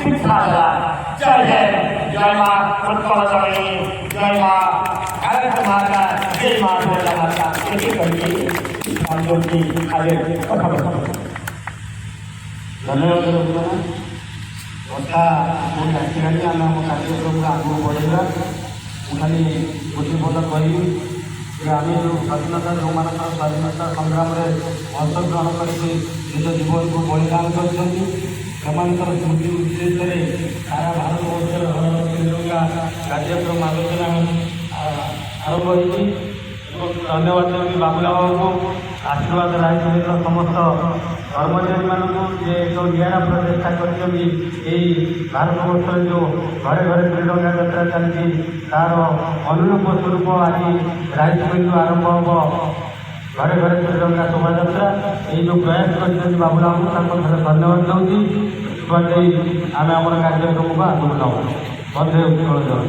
शिक्षा जय जय जय माँ उत्पलमणि जय माँ भारत माता जय माँ दुर्गा माता एसे कहिए हम लोग की आगे कथा बताओ। धन्यवाद କଥା ମୁଁ ଡାକିଲାଣି ଆମେ ଆମ କାର୍ଯ୍ୟକ୍ରମକୁ ଆଗକୁ ବଢ଼େଇବା। ମୁଁ ଖାଲି ଗୋଟିଏ ପଦ କହିବି ଯେ ଆମେ ଯେଉଁ ସ୍ୱାଧୀନତା ଯେଉଁମାନଙ୍କର ସ୍ୱାଧୀନତା ସଂଗ୍ରାମରେ ଅଂଶଗ୍ରହଣ କରିକି ନିଜ ଜୀବନକୁ ବଳିଦାନ କରିଛନ୍ତି ସେମାନଙ୍କର ସ୍ମୃତି ଉଦ୍ଦେଶ୍ୟରେ ସାରା ଭାରତବର୍ଷର ତିରଙ୍ଗା କାର୍ଯ୍ୟକ୍ରମ ଆଲୋଚନା ଆରମ୍ଭ ହୋଇଛି ଏବଂ ଧନ୍ୟବାଦ ଦେବି ବାବୁଲା ବାବୁଙ୍କୁ ଆଶୀର୍ବାଦ ରାଜନୀତିର ସମସ୍ତ କର୍ମଚାରୀମାନଙ୍କୁ ଯେ ଏକ ନିଆରା ପ୍ରଚେଷ୍ଟା କରିଛନ୍ତି ଏହି ଭାରତବର୍ଷରେ ଯେଉଁ ଘରେ ଘରେ ତ୍ରିରଙ୍ଗା ଯାତ୍ରା ଚାଲିଛି ତାର ଅନୁରୂପ ସ୍ୱରୂପ ଆଜି ରାଇଜମିଲରୁ ଆରମ୍ଭ ହେବ ଘରେ ଘରେ ତ୍ରିରଙ୍ଗା ଶୋଭାଯାତ୍ରା। ଏହି ଯେଉଁ ପ୍ରୟାସ କରିଛନ୍ତି ବାବୁଲା ବାବୁଙ୍କୁ ତାଙ୍କ ଠାରେ ଧନ୍ୟବାଦ ଦେଉଛି। ଦେଇ ଆମେ ଆମର କାର୍ଯ୍ୟକ୍ରମକୁ ଆଗକୁ ନେବୁ। ବନ୍ଧୁ ଉତ୍କଳ ଜୟ।